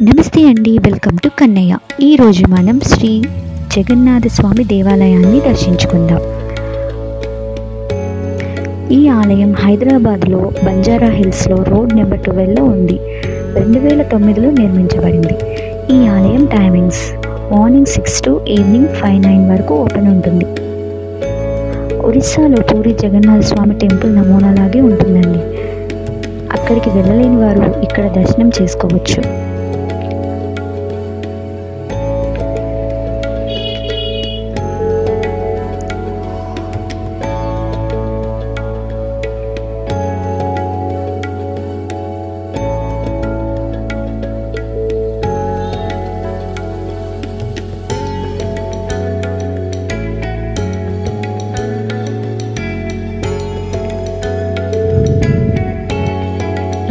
నమస్తే అండి, welcome to Kannayya. ఈరోజు మనం శ్రీ జగన్నాథ స్వామి దేవాలయాన్ని దర్శించుకుందాం. ఈ ఆలయం హైదరాబాద్లో బంజారా హిల్స్లో రోడ్ నెంబర్ 12లో ఉంది. 2009లో నిర్మించబడింది. ఈ ఆలయం టైమింగ్స్ మార్నింగ్ 6 to ఈవినింగ్ 5-9 వరకు ఓపెన్ ఉంటుంది. ఒరిస్సాలో పూరి జగన్నాథ స్వామి టెంపుల్ నమూనాలాగే ఉంటుందండి. అక్కడికి వెళ్ళలేని వారు ఇక్కడ దర్శనం చేసుకోవచ్చు.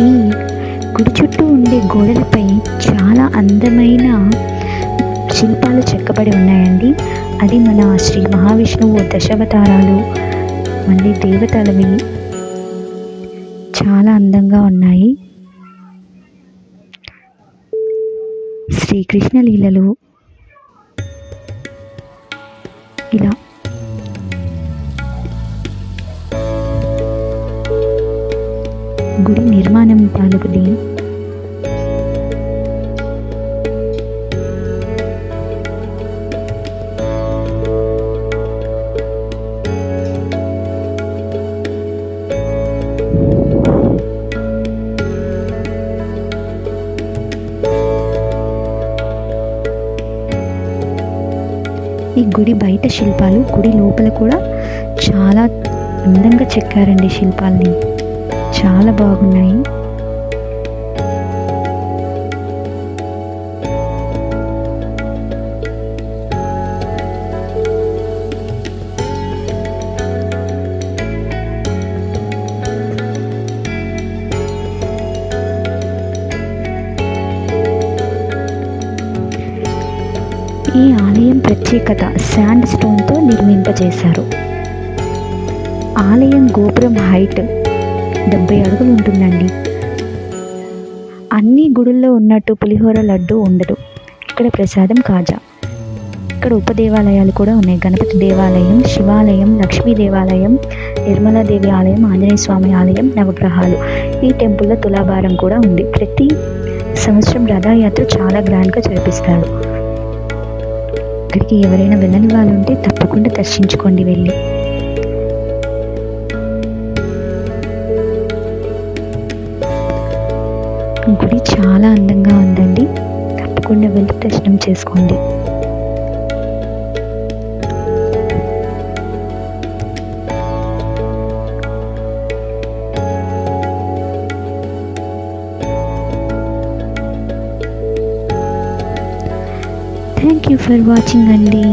ఈ గుడి చుట్టూ ఉండే గోడలపై చాలా అందమైన శిల్పాలు చెక్కబడి ఉన్నాయండి. అది మన శ్రీ మహావిష్ణువు దశావతారాలు, మళ్ళీ దేవతలవి చాలా అందంగా ఉన్నాయి. శ్రీకృష్ణ లీలలు ఇలా గుడి నిర్మాణం తాలూకుది ఈ గుడి బయట శిల్పాలు గుడి లోపల కూడా చాలా అందంగా చెక్కారండి. శిల్పాలని చాలా బాగున్నాయి. ఈ ఆలయం ప్రత్యేకత శాండ్ స్టోన్తో నిర్మింపజేశారు. ఆలయం గోపురం హైట్ 70 అడుగులు ఉంటుందండి. అన్ని గుడుల్లో ఉన్నట్టు పులిహోర లడ్డు ఉండదు. ఇక్కడ ప్రసాదం కాజా. ఇక్కడ ఉపదేవాలయాలు కూడా ఉన్నాయి. గణపతి దేవాలయం, శివాలయం, లక్ష్మీ దేవాలయం, నిర్మలాదేవి ఆలయం, ఆంజనేయ స్వామి ఆలయం, నవగ్రహాలు. ఈ టెంపుల్లో తులాభారం కూడా ఉంది. ప్రతి సంవత్సరం రథయాత్ర చాలా గ్రాండ్గా జరిపిస్తారు. ఇక్కడికి ఎవరైనా వెళ్ళని వాళ్ళు ఉంటే తప్పకుండా దర్శించుకోండి వెళ్ళి. గుడి చాలా అందంగా ఉందండి. తప్పకుండా వెళ్ళి దర్శనం చేసుకోండి. థ్యాంక్ యూ ఫర్ వాచింగ్ అండి.